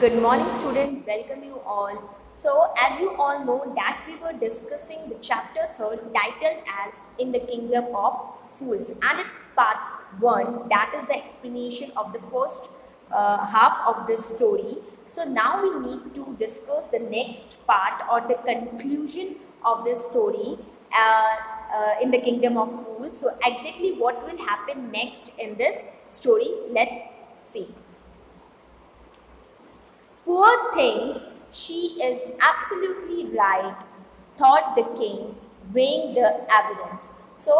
Good morning, student. Welcome you all. So, as you all know, that we were discussing the chapter 3rd titled as In the Kingdom of Fools, and it's part 1. That is the explanation of the first half of this story. So now we need to discuss the next part or the conclusion of this story in the Kingdom of Fools. So exactly what will happen next in this story? Let's see. Poor things, she is absolutely right, thought the king, weighing the evidence. So,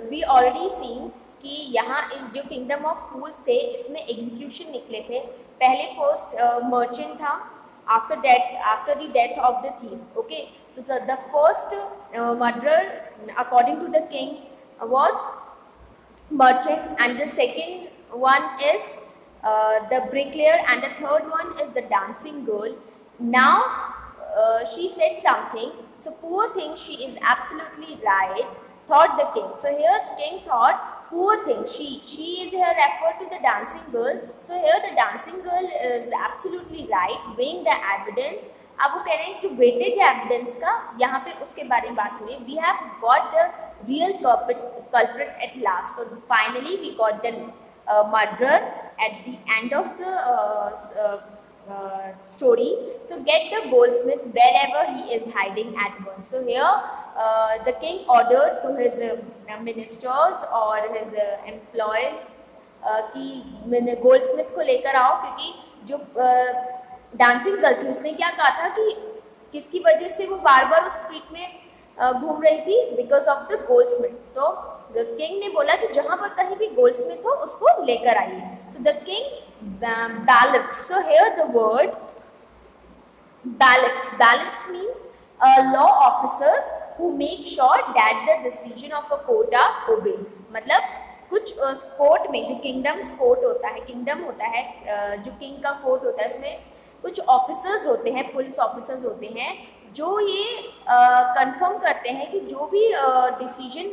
we already seen कि यहाँ जो kingdom of फूल्स थे इसमें execution निकले थे. पहले first merchant था, after the death of the thief. Okay, so the first murderer according to the king was merchant, and the second one is the bricklayer, and the third one is the dancing girl. Now she said something. So poor thing, she is absolutely right, thought the king. So here king thought poor thing, she is here referred to the dancing girl. So here the dancing girl is absolutely right, weighing the evidence. अब वो कह रहे हैं to weightage evidence का यहाँ पे उसके बारे में बात हुई. We have got the real culprit at last. So finally we got the murderer at the end of the story. So get the goldsmith wherever he is hiding at once. So here the king ordered to his ministers or his employees कि goldsmith को लेकर आओ, क्योंकि जो dancing girl थी उसने क्या कहा था कि किसकी वजह से वो बार बार उस स्ट्रीट में घूम रही थी, बिकॉज ऑफ द गोल्डस्मिथ. तो द किंग ने बोला कि जहां पर कहीं भी गोल्डस्मिथ हो उसको लेकर आइए. So the king balance. So here the word balance means law officers who make sure that the decision of a court are obeyed. मतलब कुछ कोर्ट में जो किंगडम कोर्ट होता है, किंगडम होता है, जो किंग का कोर्ट होता है, उसमें कुछ ऑफिसर्स होते हैं, पुलिस ऑफिसर्स होते हैं जो ये कंफर्म करते हैं कि जो भी डिसीजन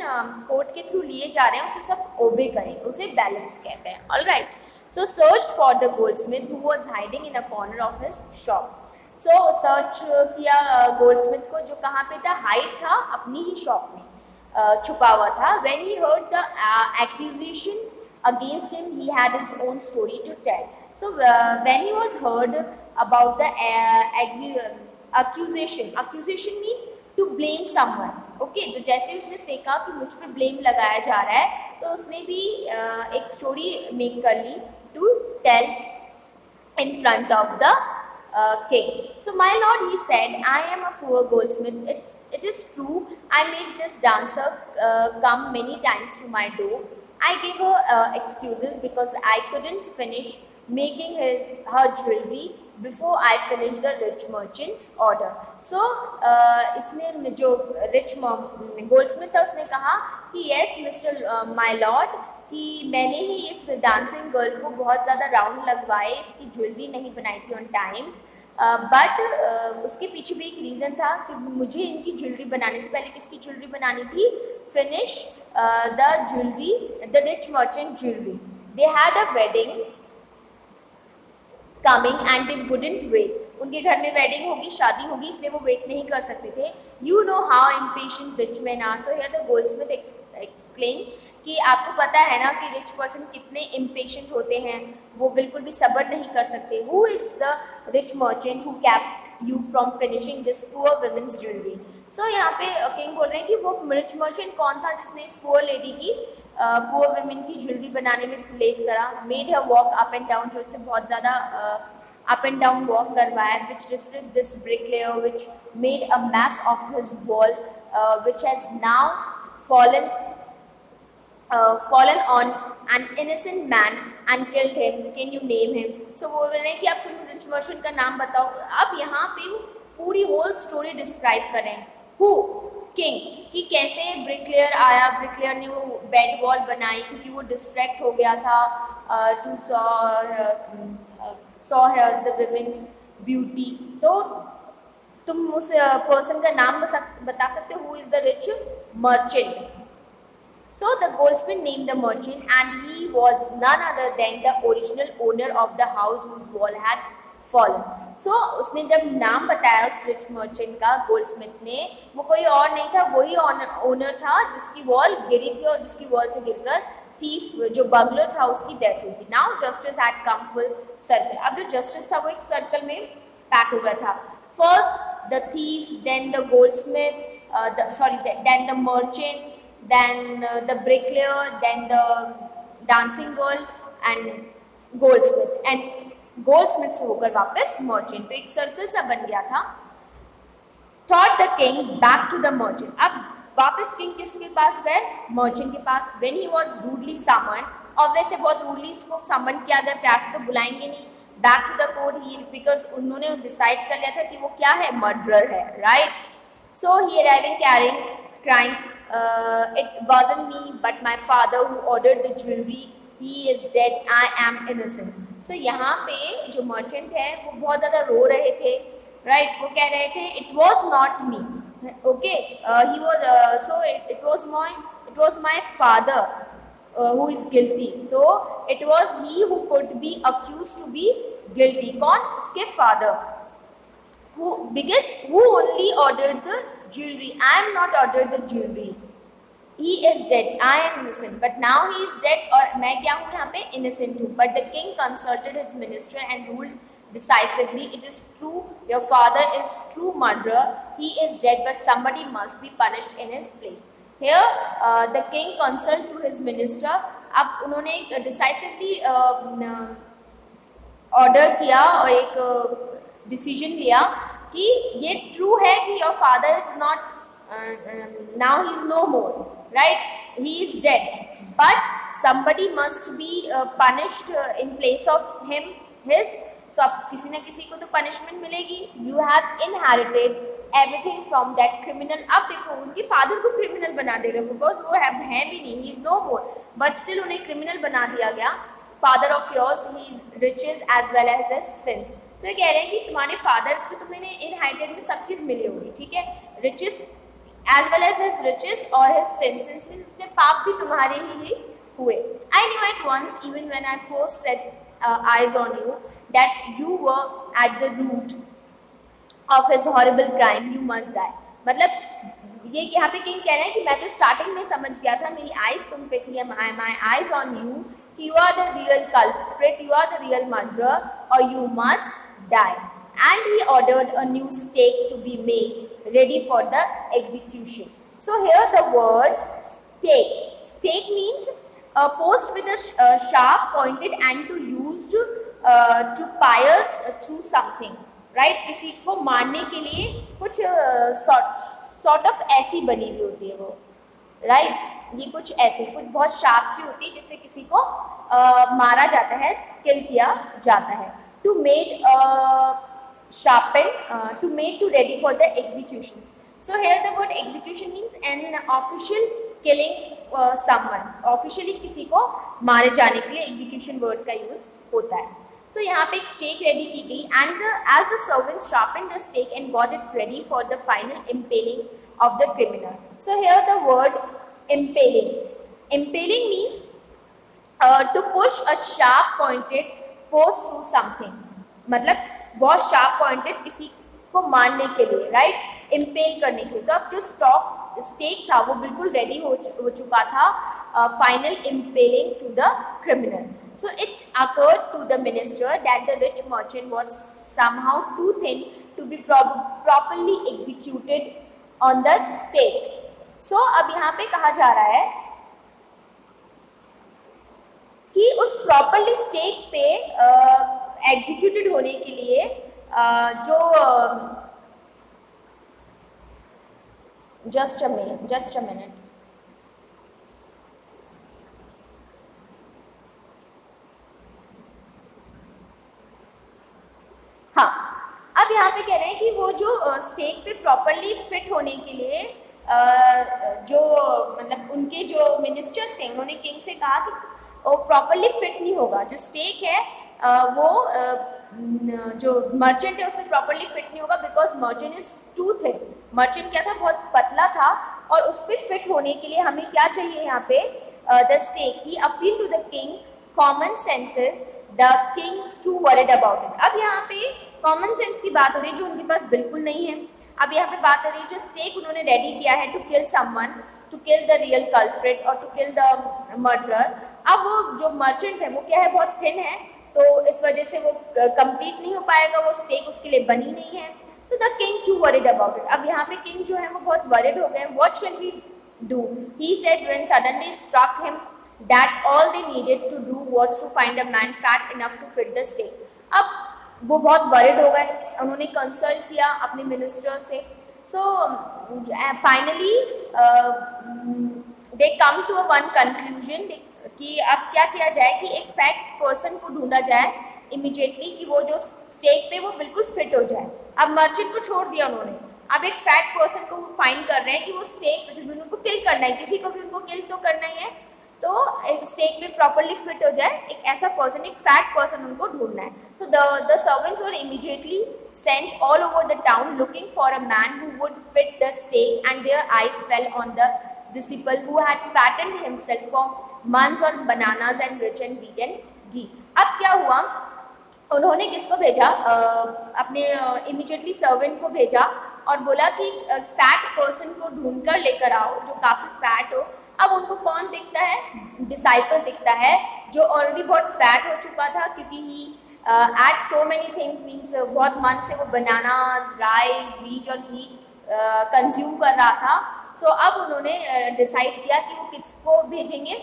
कोर्ट के थ्रू लिए जा रहे हैं उसे सब ओबे करें. उसे बैलेंस कहते हैं. Alright. So search for the Goldsmith who was hiding in a corner of his shop. So search किया गोल्डस्मिथ को जो कहाँ पे था, हाइड था अपनी ही शॉप में, छुपा हुआ था. When he heard the accusation against him, he had his own story to tell. So when he was heard about the accusation means to blame someone. Okay, तो जैसे उसने देखा कि मुझ पे ब्लेम लगाया जा रहा है, तो उसने भी एक स्टोरी मेक कर ली to tell in front of the king. So my lord, he said, I am a poor goldsmith. It is true, I made this dancer come many times to my door. I gave her excuses because I couldn't finish making her jewelry before I finished the rich merchant's order. So इसने जो rich goldsmith था उसने कहा कि yes Mr. my lord, कि मैंने ही इस dancing girl को बहुत ज़्यादा राउंड लगवाए, इसकी ज्वेलरी नहीं बनाई थी ऑन टाइम. बट उसके पीछे भी एक रीज़न था कि मुझे इनकी ज्वेलरी बनाने से पहले किसकी ज्वेलरी बनानी थी, finish the jewellery, the rich merchant jewellery. They had a wedding coming and they wouldn't wait. उनके घर में वेडिंग होगी, शादी होगी, इसलिए वो वेट नहीं कर सकते थे. You know how impatient rich man are. So here the goldsmith explain कि आपको पता है ना कि रिच पर्सन कितने इम्पेशेंट होते हैं, वो बिल्कुल भी सब्र नहीं कर सकते. Who is the rich merchant who kept you from finishing this poor women's jewellery. So यहाँ पे किंग बोल रहे हैं कि वो रिच मर्चेंट कौन था जिसने इस पुअर लेडी की पुअर वुमेन की ज्वेलरी बनाने में लेट करा. Made her walk up and down, जो इससे बहुत ज़्यादा अप एंड डाउन वॉक करवाया. Which district this bricklayer which made a mass of his wall which has now fallen on an innocent man and killed him. Can you name him? So वो बोल रहे हैं कि अब तुम rich merchant का नाम बताओ. अब यहाँ पे वो पूरी होल स्टोरी डिस्क्राइब करें. हु किंग, कि कैसे ब्रिकलेयर आया, ब्रिकलेयर ने वो बेड वॉल बनाई क्योंकि वो डिस्ट्रैक्ट हो गया था to saw the women beauty. तो तुम उस पर्सन का नाम बता सकते हो who is the rich merchant. So the goldsmith named the merchant, and he was none other than the original owner of the house whose wall had fallen. So उसने जब नाम बताया उस रिच मर्चेंट का गोल्डस्मिथ ने, वो कोई और नहीं था, वही ओनर था जिसकी वॉल गिरी थी और जिसकी वॉल से गिरकर थीफ जो बगलर था उसकी डेथ हुई थी. Now justice had come full circle. अब जो जस्टिस था वो एक सर्कल में पैक हो गया था. First the thief, then the goldsmith, then the merchant, then the bricklayer, then the dancing girl and goldsmith, and Goldsmith से होकर वापस मर्चेंट. तो एक सर्कल सा बन गया था. Thought the king back to the merchant. अब वापस किंग किसके पास गए? मर्चेंट के पास. When he was rudely summoned, और वैसे बहुत रूडली इसको समन किया गया, प्यार से तो बुलाएंगे नहीं. Back to the court he, because उन्होंने डिसाइड कर लिया था कि वो क्या है, मर्डरर है, right. So he arriving carrying crying, it wasn't me but my father who ordered the jewellery, he is dead, I am innocent. So यहाँ पे जो मर्चेंट है वो बहुत ज़्यादा रो रहे थे, राइट. वो कह रहे थे it was not me, okay, he was, so it was my father who is guilty. So it was he who could be accuse to be guilty. कौन? उसके father. Who, because who only ordered the jewellery, I am not ordered the jewellery. He is dead, I am innocent, but now he is dead, और मैं क्या हूँ यहाँ पे, innocent हूँ. But the king consulted his minister and ruled decisively. It is true, your father is true murderer. He is dead, but somebody must be punished in his place. Here, the king consulted to his minister. अब उन्होंने decisively order किया और एक decision लिया कि ये true है कि your father is not now he is no more. Right, he is dead, but somebody must be punished in place of him, his. So अब किसी ना किसी को तो punishment मिलेगी. You have inherited everything from that criminal. अब देखो उनके फादर को criminal बना देगा, because वो है भी नहीं, he is no more, but still उन्हें criminal बना दिया गया. Father of yours, he riches as well as his sins. तो ये कह रहे हैं कि तुम्हारे फादर को तुम्हें inherited में सब चीज़ मिली होगी, ठीक है, riches as well as his riches or his sins, means उसके पाप भी तुम्हारे ही हुए. I knew at once, even when I first set eyes on you, that you were at the root of his horrible crime. You must die. मतलब ये यहाँ पे king कह रहे हैं कि मैं तो स्टार्टिंग में समझ गया था, मेरी आइज तुम पे थी, my eyes on you, कि you are the real culprit, you are the real murderer, or you must die. And he ordered a new stake to be made ready for the execution. So here the word stake. Stake means a post with a sharp pointed end to used to pierce through something. Right? किसी को मारने के लिए कुछ sort of ऐसी बनी हुई होती है वो. Right? ये कुछ ऐसी, कुछ बहुत शार्प सी होती है जिससे किसी को मारा जाता है, किल किया जाता है. To make sharpened, to made to ready for the executions. So here the word execution means an official killing someone. Officially किसी को मारे जाने के लिए execution word का use होता है. So यहाँ पे एक stake ready की गई, and as the servants sharpened the stake and got it ready for the final impaling of the criminal. So here the word impaling. Impaling means to push a sharp pointed post through something. मतलब बहुत sharp pointed किसी को मारने के लिए, right, impale करने के लिए. तो अब जो स्टेक था वो बिल्कुल रेडी हो चुका था, final impaling to the criminal. So it occurred to the minister that the rich merchant was somehow too thin to be properly executed on the stake. So अब यहाँ पे कहा जा रहा है कि उस प्रॉपरली स्टेक पे एग्जीक्यूटेड होने के लिए जो जस्ट अ मिनट. हाँ, अब यहाँ पे कह रहे हैं कि वो जो स्टेक पे प्रॉपरली फिट होने के लिए जो मतलब उनके जो मिनिस्टर्स थे उन्होंने किंग से कहा कि वो प्रॉपरली फिट नहीं होगा. जो स्टेक है वो जो मर्चेंट है उसमें प्रॉपरली फिट नहीं होगा, because merchant is too thin. Merchant क्या था, बहुत पतला था, और उस पर फिट होने के लिए हमें क्या चाहिए यहाँ पे, the stake. He appeal to the king common senses, the kings too worried about it. अब यहाँ पे कॉमन सेंस की बात हो रही है जो उनके पास बिल्कुल नहीं है। अब यहाँ पे बात हो रही है जो स्टेक उन्होंने रेडी किया है to kill someone, to kill the real culprit और टू किल द मर्डरर। अब वो जो मर्चेंट है वो क्या है, बहुत थिन है, तो इस वजह से वो कंप्लीट नहीं हो पाएगा, वो स्टेक उसके लिए बनी नहीं है। So the king too worried about it. अब यहाँ पे किंग जो है वो बहुत वरिड हो गए। What shall we do, he said when suddenly it struck him that all they needed to do was to find a man fat enough to fit the stake. अब वो बहुत वरिड हो गए, उन्होंने कंसल्ट किया अपने मिनिस्टर से। So finally they come to a one conclusion कि अब क्या किया जाए कि एक फैट पर्सन को ढूंढा जाए इमीडिएटली कि वो जो स्टेक पे वो बिल्कुल फिट हो जाए। अब मर्चेंट को छोड़ दिया उन्होंने, अब एक फैट पर्सन को वो फाइंड कर रहे हैं कि वो स्टेक पे उनको किल करना है, किसी को भी उनको किल तो करना ही है, तो एक स्टेक में प्रॉपरली फिट हो जाए एक ऐसा पर्सन, एक फैट पर्सन उनको ढूंढना है। So the servants were immediately sent all over the town looking for a man who would fit the stake and their eyes fell on the disciple who had fattened himself for months on bananas and rich and wheat and ghee। अब क्या हुआ, उन्होंने किसको भेजा, अपने immediately servant को भेजा और बोला कि फैट पर्सन को ढूंढ कर लेकर आओ जो काफ़ी फैट हो। अब उनको कौन दिखता है, डिसाइपल दिखता है जो ऑलरेडी बहुत फैट हो चुका था, क्योंकि he ate so many things, means बहुत मन से वो बनानास, राइस, व्हीट और घी कंज्यूम कर रहा था। सो अब उन्होंने डिसाइड किया कि वो किसको भेजेंगे,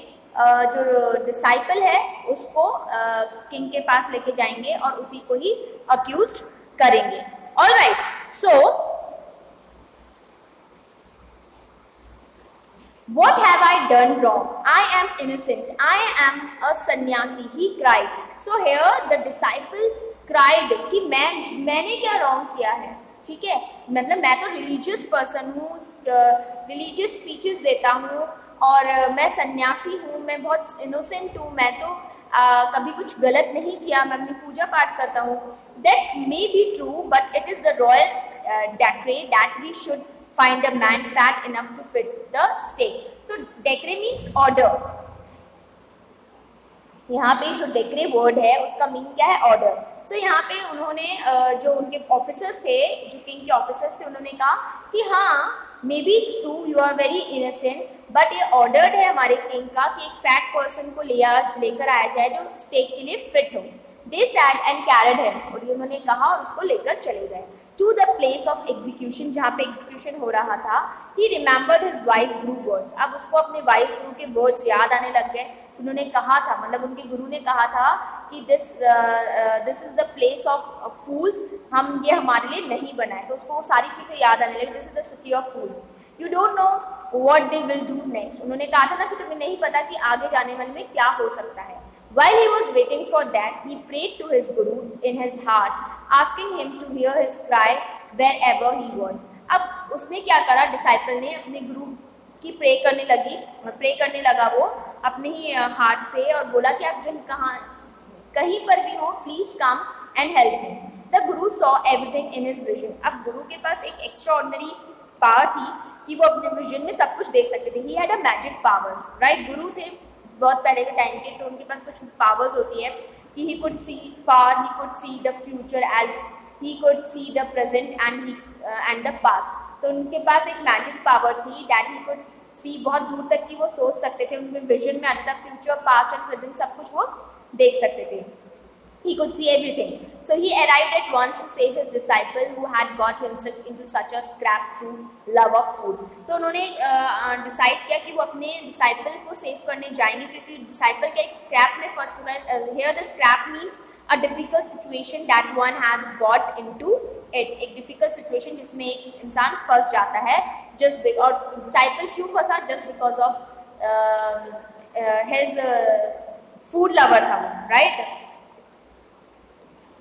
जो डिसाइपल है उसको किंग के पास लेके जाएंगे और उसी को ही अक्यूज्ड करेंगे। Alright, so What have I done wrong? I am innocent. I am a sannyasi. He cried. So here the disciple cried कि मैंने क्या wrong किया है, ठीक है, मतलब मैं तो रिलीजियस पर्सन हूँ, रिलीजियस स्पीचेस देता हूँ और मैं सन्यासी हूँ, मैं बहुत इनोसेंट हूँ, मैं तो कभी कुछ गलत नहीं किया, मैं अपनी पूजा पाठ करता हूँ। That's may be true but it is the royal decree that we should find a man fat enough to fit the stake. So decree means order। यहाँ पे जो डेक्रे वर्ड है उसका मीन क्या है, ऑर्डर। सो यहाँ पे उन्होंने जो उनके ऑफिसर्स थे, जो किंग के ऑफिसर्स थे, उन्होंने कहा कि हाँ maybe it's true, you are very innocent, but ये ऑर्डर्ड है हमारे किंग का कि एक फैट पर्सन को लेकर आया जाए जो स्टेक के लिए फिट हो। They said and carried him, और ये उन्होंने कहा और उसको लेकर चले गए to the place of execution, जहाँ पे एग्जीक्यूशन हो रहा था। He remembered his wise guru words, अब उसको अपने वाइस गुरु के वर्ड्स याद आने लग गए। उन्होंने कहा था, मतलब उनके गुरु ने कहा था कि this is the place of fools, हम ये हमारे लिए नहीं बनाए, तो उसको वो सारी चीज़ें याद आने लगी। This is the city of fools, you don't know what they will do next. उन्होंने कहा था ना कि तुम्हें नहीं पता कि आगे जाने वाले में क्या हो सकता है। While he was waiting for that, he prayed to his guru in his heart, asking him to hear his cry wherever he was। अब उसने क्या करा, डिसाइपल ने अपने गुरु की प्रे करने लगा वो अपने ही हार्ट से, और बोला कि आप जो कहीं पर भी हो, please come and help me. The guru saw everything in his vision. अब गुरु के पास एक एक्स्ट्राऑर्डिनरी पावर थी कि वो अपने विजन में सब कुछ देख सकते थे। He had a magic powers, right. गुरु थे बहुत पहले के टाइम के, तो उनके पास कुछ पावर्स होती है कि he could see far, he could see the future, as he could see the present and the past. तो उनके पास एक मैजिक पावर थी दैट ही कुड सी, बहुत दूर तक की वो सोच सकते थे, उनमें विजन में आता था फ्यूचर, पास्ट एंड प्रेजेंट सब कुछ वो देख सकते थे। He could see everything. So he arrived at once to save his disciple who had got himself into such a scrap through love of food. तो उन्होंने डिसाइड किया कि वो अपने डिसाइपल को सेव करने जाएंगे, क्योंकि डिसाइपल का एक स्क्रैप में फंस चुका है। Here the scrap means a difficult situation that one has got into it। एक difficult situation जिसमें एक इंसान फंस जाता है, और डिसाइपल क्यों फंसा, just because of his food lover था, right?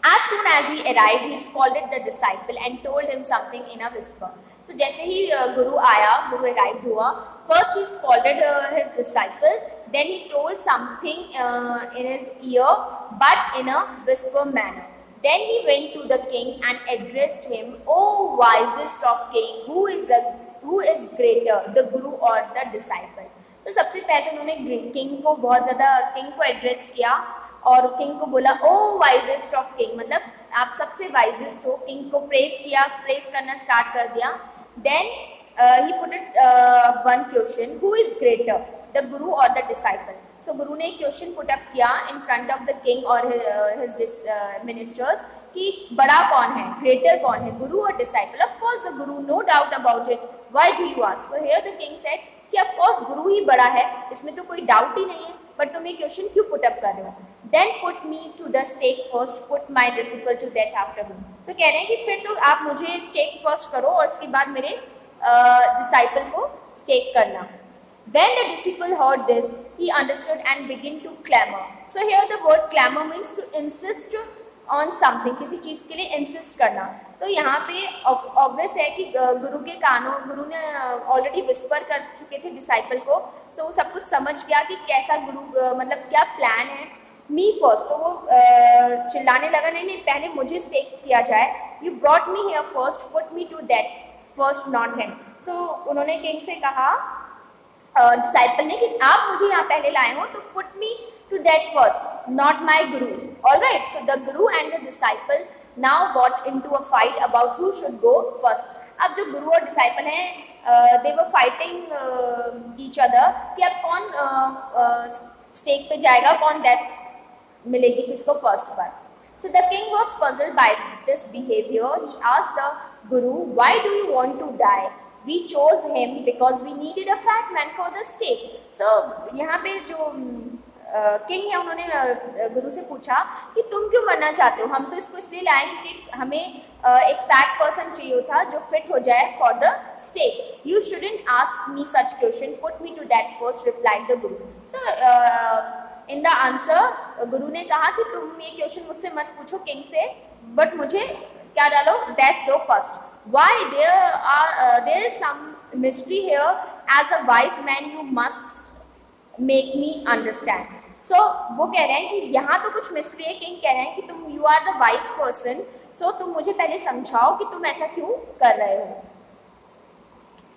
As soon as he arrived, he scolded the disciple and told him something in a whisper. So जैसे ही गुरु arrived हुआ, first he scolded his disciple, then he told something in his ear, but in a whisper manner. Then he went to the king and addressed him, "O wisest of king, who is greater, the guru or the disciple?" तो सबसे पहले तो उन्होंने king को बहुत ज़्यादा king को address किया और किंग को बोला, "ओ वाइजेस्ट ऑफ किंग", मतलब आप सबसे वाइजेस्ट हो। किंग को प्रेस किया, प्रेस करना स्टार्ट कर दिया। Then he put it one question, "who is greater, the guru और द डिसाइपल?" सो गुरु ने एक क्वेश्चन पुट अप किया in front of the king और हिज मिनिस्टर्स कि बड़ा कौन है, ग्रेटर कौन है, गुरु और disciple? Of course the guru, no doubt about it, why do you ask? So here the king said कि ऑफ कोर्स गुरु ही बड़ा है, इसमें तो कोई डाउट ही नहीं है, बट तुम ये क्वेश्चन क्यों पुट अप कर रहे हो? Then put me to the stake first, put my disciple to death after me. तो कह रहे हैं कि फिर तो आप मुझे स्टेक फर्स्ट करो और उसके बाद मेरे डिसाइपल को स्टेक करना। When the disciple heard this, he understood and began to clamor. So here the word clamor means to insist on something, किसी चीज़ के लिए insist करना। तो यहाँ पे obvious है कि गुरु के कानों, गुरु ने ऑलरेडी विस्पर कर चुके थे डिसाइपल को, so वो सब कुछ समझ गया कि कैसा गुरु मतलब क्या प्लान है। मी फर्स्ट, तो वो चिल्लाने लगा, नहीं नहीं पहले मुझे स्टेक किया जाए, you brought me here first, put me to death first, not him. So उन्होंने किंग से कहा, डिसाइपल ने, कि आप मुझे यहाँ पहले लाए हो, तो put me to death first, not my guru. Alright, so the Guru and the disciple now got into a fight about who should go first. अब जो गुरु और डिसाइपल हैं, they were fighting each other कि अब कौन स्टेक पे जाएगा, कौन डेथ मिलेगी किसको फर्स्ट पर। So the king was puzzled by this behaviour. He asked the guru, why do you want to die? We chose him because we needed a fat man for the stake. So यहाँ पे जो king है, उन्होंने गुरु से पूछा कि तुम क्यों मरना चाहते हो? हम तो इसको इसलिए लाए कि हमें एक फैट पर्सन चाहिए था जो फिट हो जाए for the stake. You shouldn't ask me such question, put me to death first, replied the guru. So in the answer गुरु ने कहा कि तुम ये क्वेश्चन मुझसे मत पूछो किंग से, बट मुझे क्या डालो, डेथ दो first. Why there is some mystery here. As a wise man, you must make me understand. So वो कह रहे हैं कि यहाँ तो कुछ मिस्ट्री है। किंग कह रहे हैं कि तुम you are the wise person, so तुम मुझे पहले समझाओ कि तुम ऐसा क्यों कर रहे हो।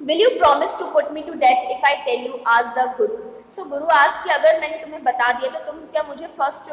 Will you promise to put me to death if I tell you? asked the Guru. So Guru asked कि अगर मैंने तुम्हें बता दिया तो तुम क्या मुझे फर्स्ट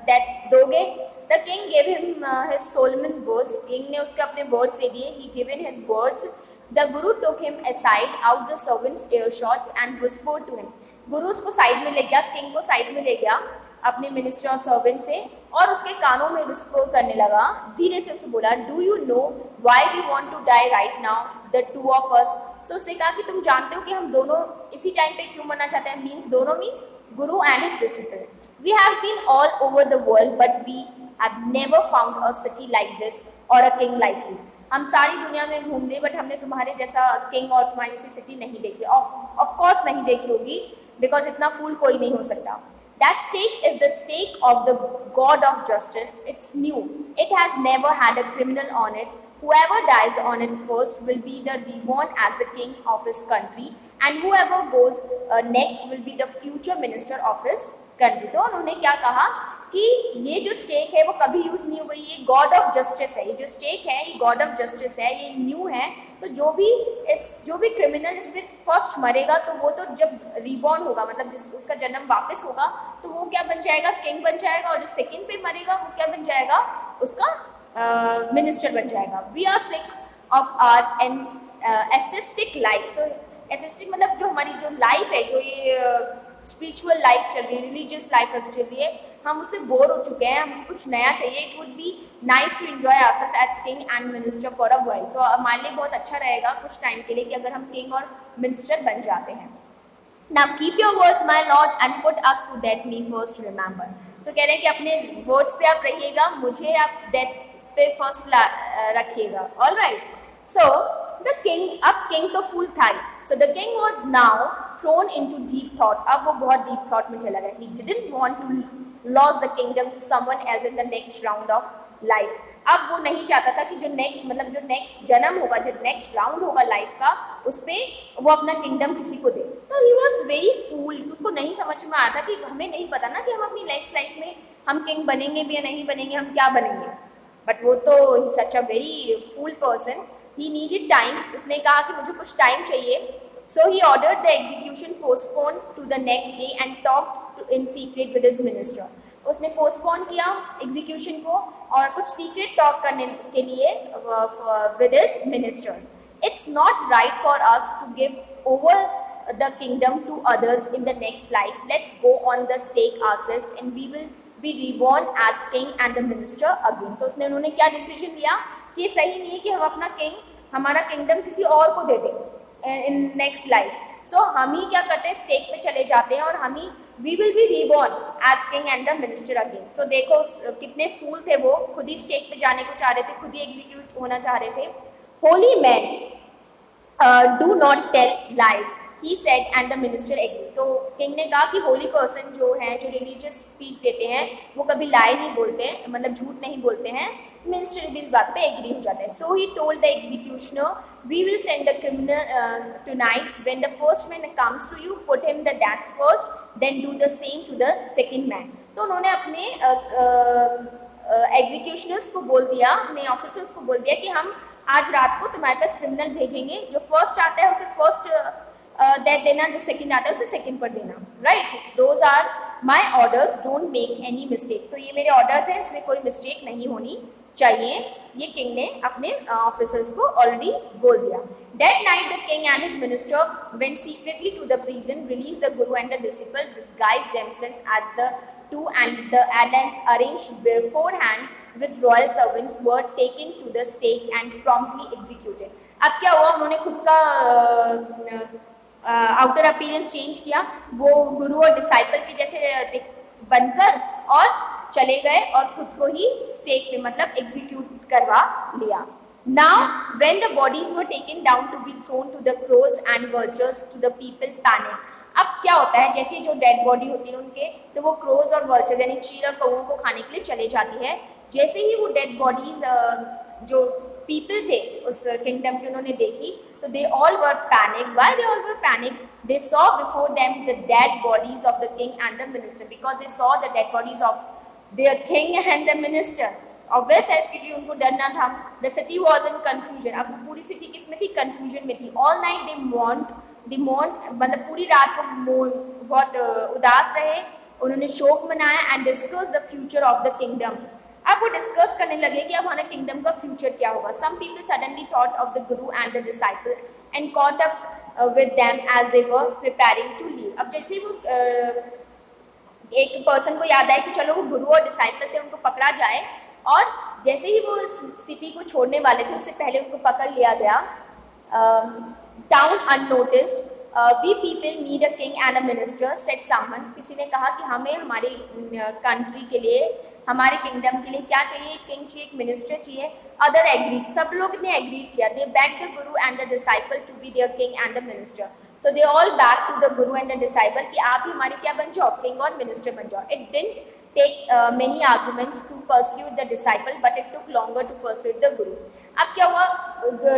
डेथ दोगे? The king gave him his solemn words. King ने उसके अपने words दे दिए. He given his words. The Guru took him aside out the servants' earshots and whispered to him. गुरु उसको साइड में ले गया, किंग को साइड में ले गया अपने मिनिस्टर और सर्वेंट से, और उसके कानों में विस्पर करने लगा, धीरे से उसे बोला, do you know why we want to die right now the two of us? So उसने कहा कि तुम जानते हो कि हम दोनों इसी टाइम पे क्यों मरना चाहते हैं? मीन्स दोनों means guru and his disciple. We have been all over the world but we have never found a city like this और अ किंग लाइक यू। हम सारी दुनिया में घूम लिए बट हमने तुम्हारे जैसा किंग और तुम्हारी जैसी सिटी नहीं देखी। ऑफ कोर्स नहीं देखी होगी, बिकॉज इतना फूल कोई नहीं हो सकता। That stake is the stake of the God of justice. It's new. It has never had a criminal on it. Whoever dies on it first will be the reborn as the king of his country, and whoever goes next will be the future minister of his country. तो उन्होंने क्या कहा कि ये जो stake है वो कभी यूज नहीं हुई, ये गॉड ऑफ जस्टिस है। ये जो स्टेक है ये गॉड ऑफ जस्टिस है, ये न्यू है। तो जो भी क्रिमिनल इसमें फर्स्ट मरेगा तो वो तो जब रीबॉर्न होगा, मतलब जिस उसका जन्म वापस होगा, तो वो क्या बन जाएगा? किंग बन जाएगा। और जो सेकंड पे मरेगा वो क्या बन जाएगा? उसका मिनिस्टर बन जाएगा। We are sick of our ascetic life. So ascetic मतलब जो हमारी जो लाइफ है, जो ये स्पिरिचुअल लाइफ चल रही है, रिलीजियस लाइफ चल रही है, हम उससे बोर हो चुके हैं, हमको कुछ नया चाहिए। It would be nice to enjoy ourself as king and minister for a while. तो हमारे लिए बहुत अच्छा रहेगा कुछ टाइम के लिए कि अगर हम किंग और मिनिस्टर बन जाते हैं। Now keep your words, my lord, and put us to death. Me first, remember. So कह रहे हैं कि अपने वर्ड्स पे आप रहिएगा, मुझे आप डेथ पे फर्स्ट रखिएगा। All right. So the king, अब king तो फुल था। So the king was now thrown into deep thought. अब वो बहुत deep thought में चला गया। He didn't want to lose the kingdom to someone else in the next round of life. अब वो नहीं चाहता था कि जो नेक्स्ट जन्म होगा, जो नेक्स्ट राउंड होगा लाइफ का, उस पर वो अपना किंगडम किसी को दे। तो ही वॉज वेरी फूल। उसको नहीं समझ में आ रहा था कि हमें नहीं पता ना कि हम अपनी नेक्स्ट लाइफ में हम किंग बनेंगे भी या नहीं बनेंगे, हम क्या बनेंगे। बट वो तो such a very fool person, he needed time, उसने कहा कि मुझे कुछ टाइम चाहिए. So he ordered the execution postpone to the next day and talked in secret with his minister. उसने पोस्टपोन किया एग्जीक्यूशन को और कुछ सीक्रेट टॉक करने के लिए with his ministers. It's not right for us to give over the kingdom to others in the next life. Let's go on the stake ourselves and we will be reborn as king and the minister again. तो उसने उन्होंने क्या decision लिया कि ये सही नहीं है कि हम अपना किंग, हमारा किंगडम किसी और को दे दें इन नेक्स्ट लाइफ. सो हम ही क्या करते हैं, स्टेक पे चले जाते हैं और हम ही we will be reborn as king and the minister again. तो देखो कितने फूल थे वो, खुद ही स्टेक पे जाने को चाह रहे थे, खुद ही एग्जीक्यूट होना चाह रहे थे. Holy man do not tell lies, he said and the minister agreed. तो किंग ने कहा कि होली पर्सन जो है, जो रिलीजियस स्पीच देते हैं, वो कभी लाई नहीं बोलते हैं, मतलब झूठ नहीं बोलते हैं. मिनिस्टर भी इस बात पे एग्री हो जाता है. So he told the executioner, we will send the criminal tonight, when the first man comes to you put him the death first, then do the same to the second man. तो उन्होंने अपने एग्जीक्यूशनर्स को बोल दिया, अपने officers को बोल दिया कि हम आज रात को तुम्हारे पास क्रिमिनल भेजेंगे, जो फर्स्ट आता है उसे फर्स्ट डेथ देना, जो सेकंड आता है उसे सेकंड पर देना. Right, those are my orders, don't make any mistake. तो ये मेरे ऑर्डर्स हैं, इसमें कोई मिस्टेक नहीं होनी चाहिए. ये किंग ने अपने ऑफिसर्स को ऑलरेडी बोल दिया. That night the king and his minister went secretly to the prison, release the Guru and the disciple, disguised themselves as the two and the attendants arranged beforehand with royal servants were taken to the stake and promptly executed. अब क्या हुआ, उन्होंने खुद का outer appearance change किया, वो गुरु और disciple के जैसे बनकर और चले गए और खुद को ही स्टेक पे मतलब एग्जीक्यूट करवा लिया. Now when the bodies were taken down to be thrown to the crows and vultures, to the people panic. अब क्या होता है, जैसे जो डेड बॉडी होती है उनके, तो वो क्रोज और वर्चर्स यानी चील और कौओं को खाने के लिए चले जाती है. जैसे ही वो डेड बॉडीज जो पीपल थे उस किंगडम की उन्होंने देखी, तो they all were panic. Why they all were panic? They saw before them the dead bodies of the king and the minister, because they saw the dead bodies of their king and the minister. Obvious है क्योंकि उनको डरना था. The city was in confusion. अब पूरी city किसमें थी? Confusion में थी. ऑल नाइट दे मॉर्न मतलब पूरी रात को बहुत उदास रहे, उन्होंने शोक मनाया. And discuss the future of the kingdom. अब वो डिस्कस करने लगे कि अब हमारे किंगडम का फ्यूचर क्या होगा. Some people suddenly thought of the Guru and the disciple and caught up with them as they were preparing to leave. अब जैसे ही वो एक पर्सन को याद आया कि चलो वो गुरु और डिसाइपल थे, उनको पकड़ा जाए, और जैसे ही वो सिटी को छोड़ने वाले थे उससे पहले उनको पकड़ लिया गया. Down unnoticed, we people need a king and a minister, said someone. किसी ने कहा कि हमें हमारी कंट्री के लिए, हमारे किंगडम के लिए क्या चाहिए? एक किंग चाहिए, एक मिनिस्टर चाहिए. अदर एग्रीड, सब लोग ने एग्रीड किया. They back the Guru and the disciple to be their king and the minister. So they all back to the Guru and the disciple कि आप ही हमारे क्या बन जाओ? किंग और मिनिस्टर बन जाओ. It didn't take many arguments to pursue the disciple, but it took longer to pursue the guru. अब क्या हुआ,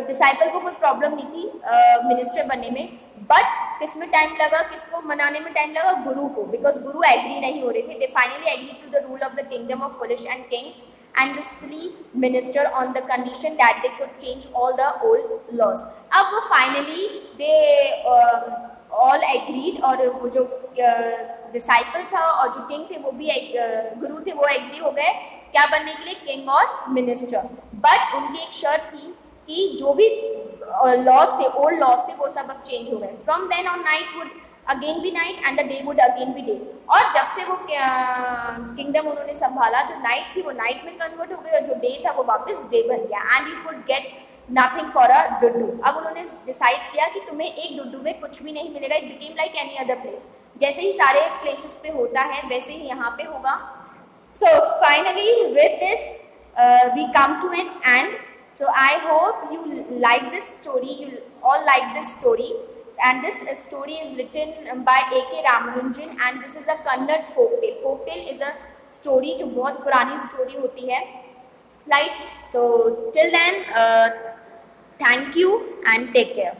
डिसाइपल को कोई प्रॉब्लम नहीं थी मिनिस्टर बनने में, बट किसमें टाइम लगा, किसको मनाने में टाइम लगा? गुरु को, बिकॉज गुरु एग्री नहीं हो रहे थे. They finally agree to the rule of the kingdom of foolish and king and the silly minister on the condition that they could change all the old laws. अब वो finally they all agreed, और वो जो disciple था और जो king थे वो भी गुरु थे, वो एग्री हो गए क्या बनने के लिए? किंग और मिनिस्टर. बट उनकी एक शर्त थी कि जो भी लॉज थे, ओल्ड लॉज थे, वो सब अब चेंज हो गए. From then on night would again भी night and the day would again भी डे. और जब से वो किंगडम उन्होंने संभाला, जो नाइट थी वो नाइट में कन्वर्ट हो गई और जो डे था वो वापस डे बन गया. And you could get nothing for a duddu. अब उन्होंने डिसाइड किया कि तुम्हें एक डुडू में कुछ भी नहीं मिलेगा. It became like any other place. जैसे ही सारे प्लेसेस पे होता है वैसे ही यहाँ पे होगा. So finally with this we come to an end. So I hope you like this story, you all like this story. And this story is written by A.K. Ramanujan and this is a Kannada folk tale. Folk tale is a story जो बहुत पुरानी story होती है, right? So till then, thank you and take care.